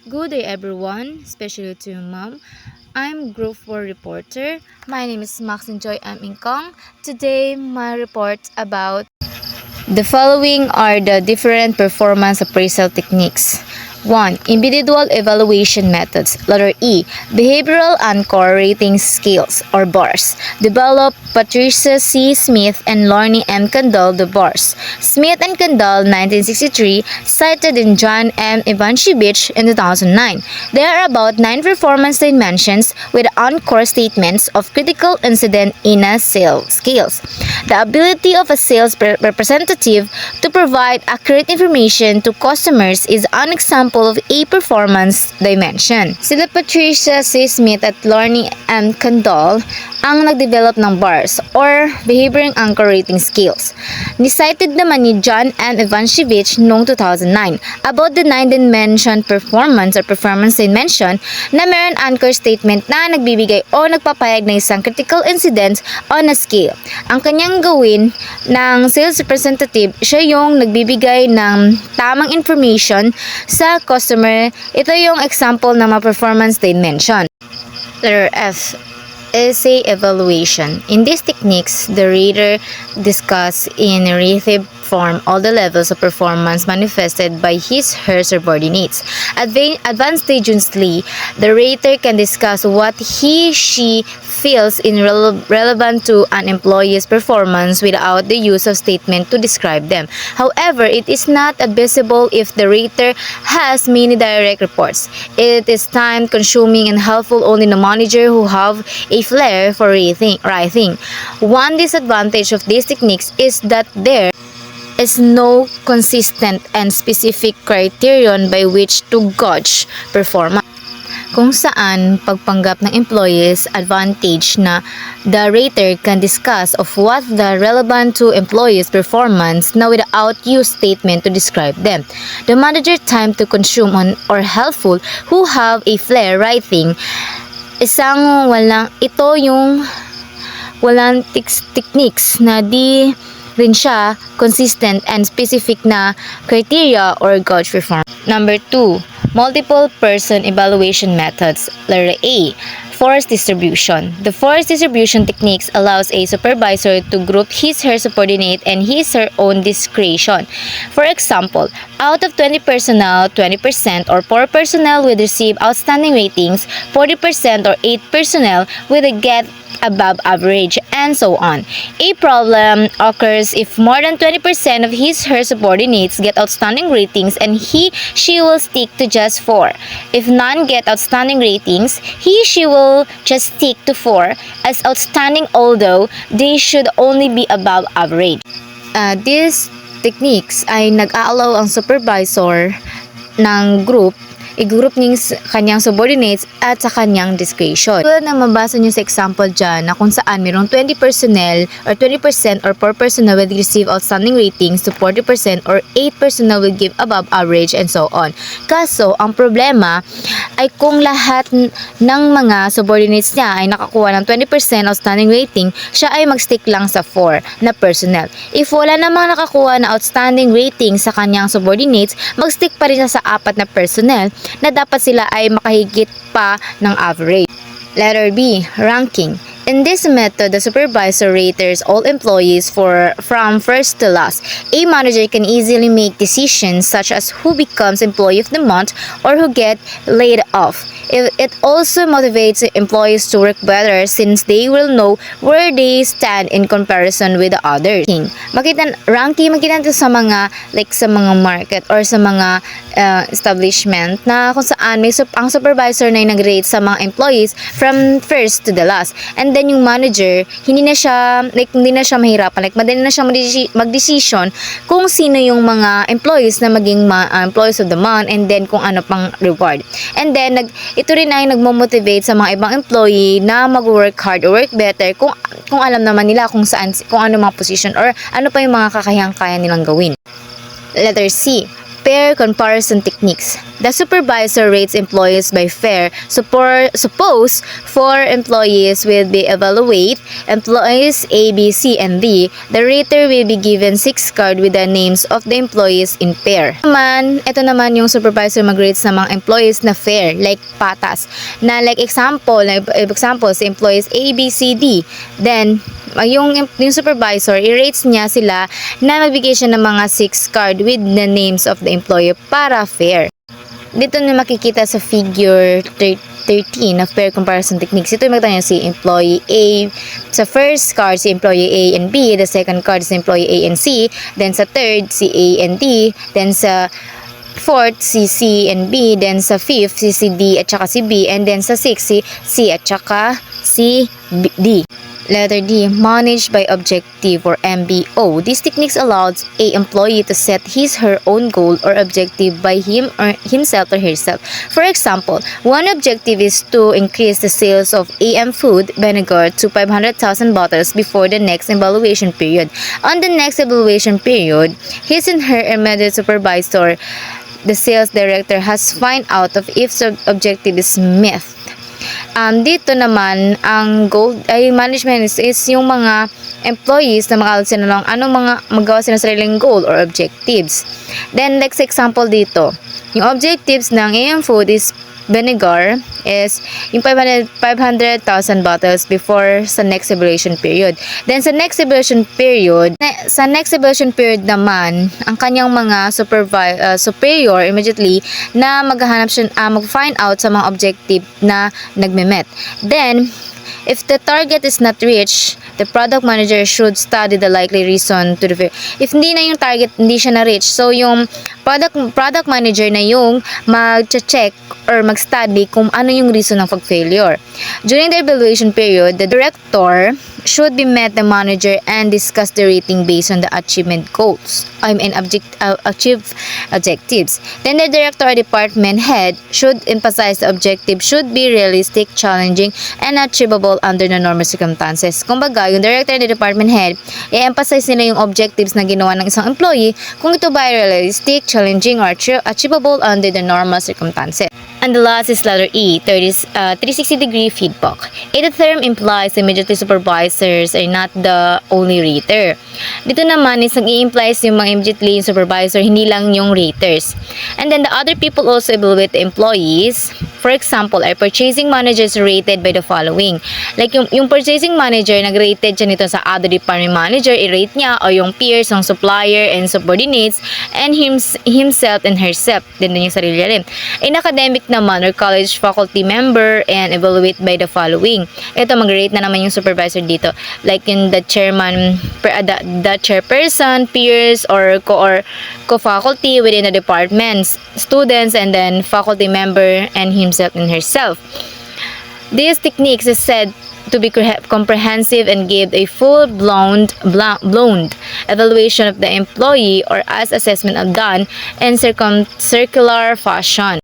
Good day everyone, especially to your mom. I'm Group 4 reporter. My name is Maxine Joy M. Incong. Today, my report about the following are the different performance appraisal techniques. 1. Individual evaluation methods. Letter E. Behavioral Anchor Rating Scales or BARS. Developed Patricia C. Smith and Lorne M. Kandal, the BARS. Smith and Kandal, 1963, cited in John M. Ivanchevich in 2009. There are about 9 performance dimensions with anchor statements of critical incident in a sales scales. The ability of a sales representative to provide accurate information to customers is an example of a performance dimension. Sila Patricia C. Smith at Lorne M. Kandal ang nag-develop ng BARS or Behavioral Anchor Rating Scales. Ni-cited naman ni John M. Ivanchevich noong 2009 about the 9-dimension performance or performance dimension na mayroon anchor statement na nagbibigay o nagpapayag ng isang critical incident on a scale. Ang kanyang gawin ng sales representative, siya yung nagbibigay ng tamang information sa customer. Ito yung example ng mga performance dimension. Letter F. Essay evaluation. In these techniques, the reader discuss in narrative form all the levels of performance manifested by his/her subordinates. Advantageously, the reader can discuss what he/she feels in relevant to an employee's performance without the use of statement to describe them. However, it is not advisable if the reader has many direct reports. It is time-consuming and helpful only to manager who have a flair for writing. One disadvantage of these techniques is that there is no consistent and specific criterion by which to gauge performance, kung saan pagpanggap ng employees advantage na the rater can discuss of what the relevant to employees performance na without use statement to describe them. The manager time to consume on or helpful who have a flair writing ito yung walang techniques na di rin siya consistent and specific na criteria or gauge performance. Number 2, multiple person evaluation methods. Letter A. Force distribution. The force distribution techniques allows a supervisor to group his/her subordinate and his/her own discretion. For example, out of 20 personnel, 20% or 4 personnel will receive outstanding ratings, 40% or 8 personnel will get above average, and so on. A problem occurs if more than 20% of his/her subordinates get outstanding ratings and he/she will stick to just 4. If none get outstanding ratings, he/she will just stick to 4 as outstanding, although they should only be above average. These techniques ay nag-allow ang supervisor ng group i-group ng kanyang subordinates at sa kanyang discretion. Tulad na mabasa nyo sa example dyan na kung saan mayroong 20 personnel or 20% or 4 personnel will receive outstanding ratings to 40% or 8 personnel will give above average and so on. Kaso, ang problema ay kung lahat ng mga subordinates niya ay nakakuha ng 20% outstanding rating, siya ay magstick lang sa 4 na personnel. If wala namang nakakuha na outstanding rating sa kanyang subordinates, magstick pa rin siya sa 4 na personnel na dapat sila ay makahigit pa ng average. Letter B. Ranking. In this method, the supervisor rates all employees from first to last. A manager can easily make decisions such as who becomes employee of the month or who get laid off. It also motivates employees to work better since they will know where they stand in comparison with the others. Ranking makita ito sa mga market or sa mga establishment na kung saan ang supervisor na nag-rate sa mga employees from first to the last. And then yung manager, hindi na siya mahirapan, madali na siya mag-decision kung sino yung mga employees na maging employees of the month and then kung ano pang reward. And then ito rin ay nagmo-motivate sa mga ibang employee na mag-work hard or work better kung alam naman nila kung ano mga position or ano pa yung mga kakayang-kaya nilang gawin. Letter C. Fair comparison techniques. The supervisor rates employees by fair. Suppose 4 employees will be evaluated, employees A, B, C, and D. The rater will be given 6 cards with the names of the employees in pair. Ito naman yung supervisor mag-rates ng mga employees na fair, like patas. Na like example, si employees A, B, C, D. Then, yung supervisor, i-rates niya sila na magbigay siya ng mga 6 card with the names of the employee para fair. Dito na makikita sa figure 13 of fair comparison techniques. Ito yung magtanya si employee A. Sa first card, si employee A and B. The second card, si employee A and C. Then sa third, si A and D. Then sa fourth, si C and B. Then sa fifth, si D at saka si B. And then sa sixth, si C at saka si D. Letter D, managed by objective or MBO. These techniques allows a employee to set his/her own goal or objective by himself or herself. For example, one objective is to increase the sales of AM food vinegar to 500,000 bottles before the next evaluation period. On the next evaluation period, his and her immediate supervisor, the sales director, has find out of if the objective is met. Dito naman, ang goal ay management is yung mga employees na makalat sila ng mga magawa sila sariling goal or objectives. Then, next example dito, yung objectives ng AM food is vinegar is yung 500,000 bottles before sa next evaluation period. Then sa next evaluation period naman, ang kanyang mga superior immediately na maghahanap siya, mag-find out sa mga objective na nagme-met. Then, if the target is not reached, the product manager should study the likely reason to the failure. If hindi na yung target, hindi siya na-reach, so yung product manager na yung mag-check or mag-study kung ano yung reason ng pag-failure. During the evaluation period, the director should be met the manager and discuss the rating based on the achievement goals. Achieve objectives. Then the director or department head should emphasize the objective should be realistic, challenging, and achievable under the normal circumstances. Kumbaga, yung director and the department head, i-emphasize nila yung objectives na ginawa ng isang employee kung ito ba ay realistic, challenging, or achievable under the normal circumstances. And the last is letter E, 360-degree feedback. The term implies immediately supervisors are not the only rater. Dito naman is nag-i-implies yung mga immediately supervisor, hindi lang yung raters. And then the other people also evaluate the employees. For example, our purchasing manager is rated by the following. Like yung purchasing manager, nag-rated siya nito sa other department manager, i-rate niya, o yung peers, yung supplier and subordinates, and himself and herself. Din yung sarili rin. In academic naman, or college faculty member, and evaluate by the following. Ito, mag-rate na naman yung supervisor dito. Like in the chairman, the chairperson, peers, or co-faculty within the departments, students, and then faculty member, and himself and herself. These techniques is said to be comprehensive and give a full-blown evaluation of the employee or as assessment of done in circular fashion.